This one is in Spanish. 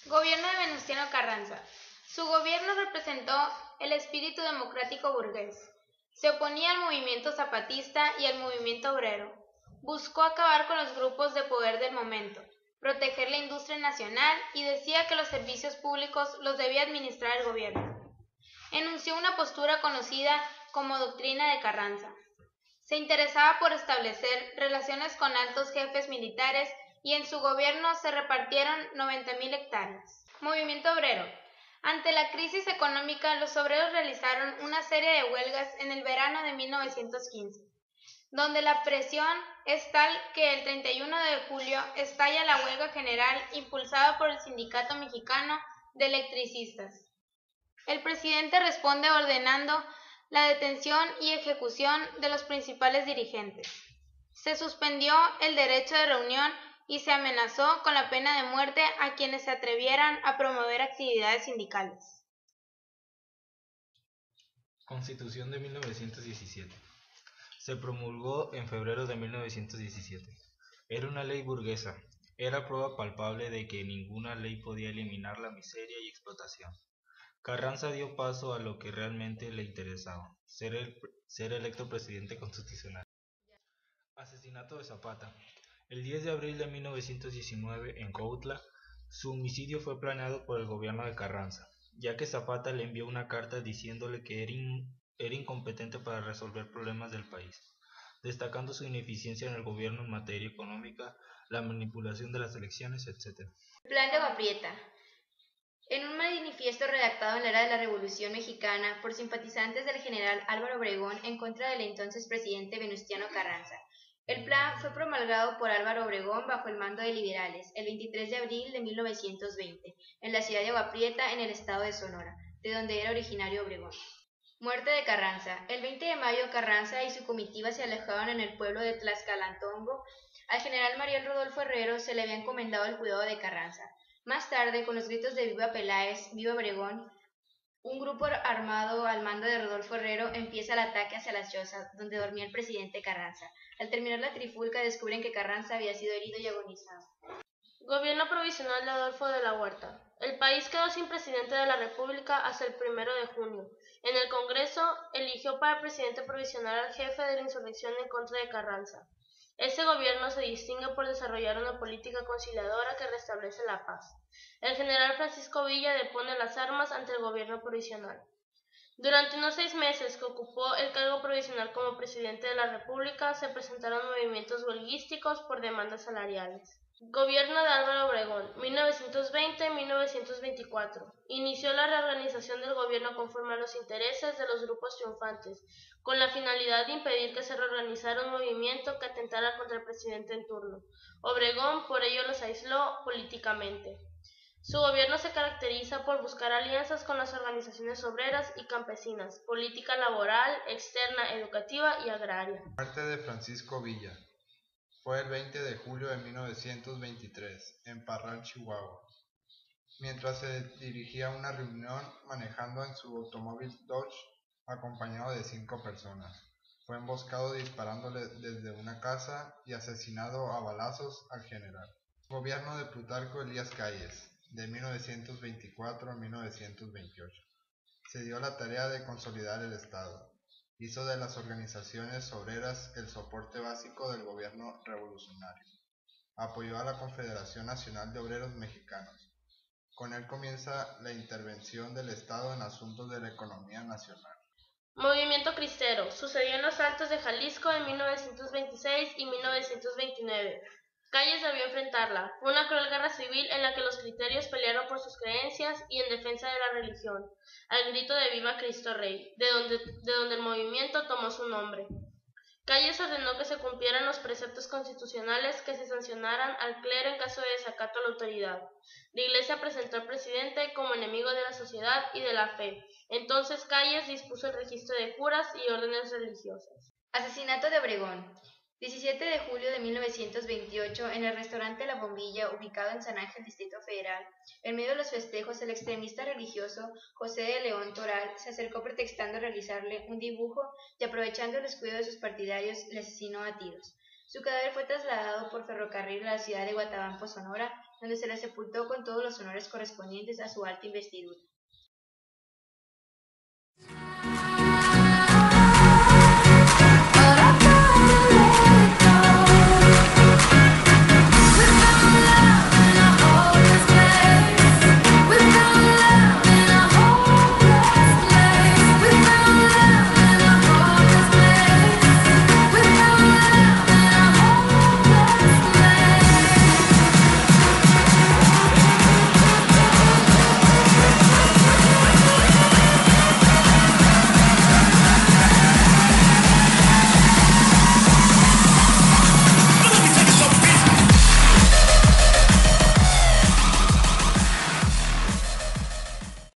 Gobierno de Venustiano Carranza. Su gobierno representó el espíritu democrático burgués. Se oponía al movimiento zapatista y al movimiento obrero. Buscó acabar con los grupos de poder del momento, proteger la industria nacional y decía que los servicios públicos los debía administrar el gobierno. Enunció una postura conocida como doctrina de Carranza. Se interesaba por establecer relaciones con altos jefes militares y en su gobierno se repartieron 90.000 hectáreas. Movimiento obrero. Ante la crisis económica, los obreros realizaron una serie de huelgas en el verano de 1915, donde la presión es tal que el 31 de julio estalla la huelga general impulsada por el Sindicato Mexicano de Electricistas. El presidente responde ordenando la detención y ejecución de los principales dirigentes. Se suspendió el derecho de reunión y se amenazó con la pena de muerte a quienes se atrevieran a promover actividades sindicales. Constitución de 1917. Se promulgó en febrero de 1917. Era una ley burguesa. Era prueba palpable de que ninguna ley podía eliminar la miseria y explotación. Carranza dio paso a lo que realmente le interesaba, ser electo presidente constitucional. Asesinato de Zapata. El 10 de abril de 1919, en Cuautla, su homicidio fue planeado por el gobierno de Carranza, ya que Zapata le envió una carta diciéndole que era incompetente para resolver problemas del país, destacando su ineficiencia en el gobierno en materia económica, la manipulación de las elecciones, etc. Plan de Agua Prieta. En un manifiesto redactado en la era de la Revolución Mexicana por simpatizantes del general Álvaro Obregón en contra del entonces presidente Venustiano Carranza. El plan fue promulgado por Álvaro Obregón bajo el mando de liberales el 23 de abril de 1920 en la ciudad de Agua Prieta, en el estado de Sonora, de donde era originario Obregón. Muerte de Carranza. El 20 de mayo, Carranza y su comitiva se alojaron en el pueblo de Tlaxcalantongo. Al general Mariel Rodolfo Herrero se le había encomendado el cuidado de Carranza. Más tarde, con los gritos de Viva Peláez, Viva Obregón, un grupo armado al mando de Rodolfo Herrero empieza el ataque hacia las chozas, donde dormía el presidente Carranza. Al terminar la trifulca, descubren que Carranza había sido herido y agonizado. Gobierno provisional de Adolfo de la Huerta. El país quedó sin presidente de la República hasta el 1 de junio. En el Congreso, eligió para presidente provisional al jefe de la insurrección en contra de Carranza. Este gobierno se distingue por desarrollar una política conciliadora que restablece la paz. El general Francisco Villa depone las armas ante el gobierno provisional. Durante unos 6 meses que ocupó el cargo provisional como presidente de la República, se presentaron movimientos huelguísticos por demandas salariales. Gobierno de Álvaro Obregón, 1920-1924. Inició la reorganización del gobierno conforme a los intereses de los grupos triunfantes, con la finalidad de impedir que se reorganizara un movimiento que atentara contra el presidente en turno. Obregón por ello los aisló políticamente. Su gobierno se caracteriza por buscar alianzas con las organizaciones obreras y campesinas, política laboral, externa, educativa y agraria. Muerte de Francisco Villa. Fue el 20 de julio de 1923, en Parral, Chihuahua. Mientras se dirigía a una reunión manejando en su automóvil Dodge, acompañado de 5 personas. Fue emboscado disparándole desde una casa y asesinado a balazos al general. Gobierno de Plutarco Elías Calles, de 1924 a 1928. Se dio la tarea de consolidar el Estado. Hizo de las organizaciones obreras el soporte básico del gobierno revolucionario. Apoyó a la Confederación Nacional de Obreros Mexicanos. Con él comienza la intervención del Estado en asuntos de la economía nacional. Movimiento Cristero. Sucedió en los Altos de Jalisco en 1926 y 1929. Calles debió enfrentarla. Fue una cruel guerra civil en la que los criterios pelearon por sus creencias y en defensa de la religión, al grito de Viva Cristo Rey, de donde el movimiento tomó su nombre. Calles ordenó que se cumplieran los preceptos constitucionales, que se sancionaran al clero en caso de desacato a la autoridad. La Iglesia presentó al presidente como enemigo de la sociedad y de la fe. Entonces Calles dispuso el registro de curas y órdenes religiosas. Asesinato de Obregón. 17 de julio de 1928, en el restaurante La Bombilla, ubicado en San Ángel, Distrito Federal, en medio de los festejos, el extremista religioso José de León Toral se acercó pretextando realizarle un dibujo y, aprovechando el descuido de sus partidarios, le asesinó a tiros. Su cadáver fue trasladado por ferrocarril a la ciudad de Guatabampo, Sonora, donde se le sepultó con todos los honores correspondientes a su alta investidura.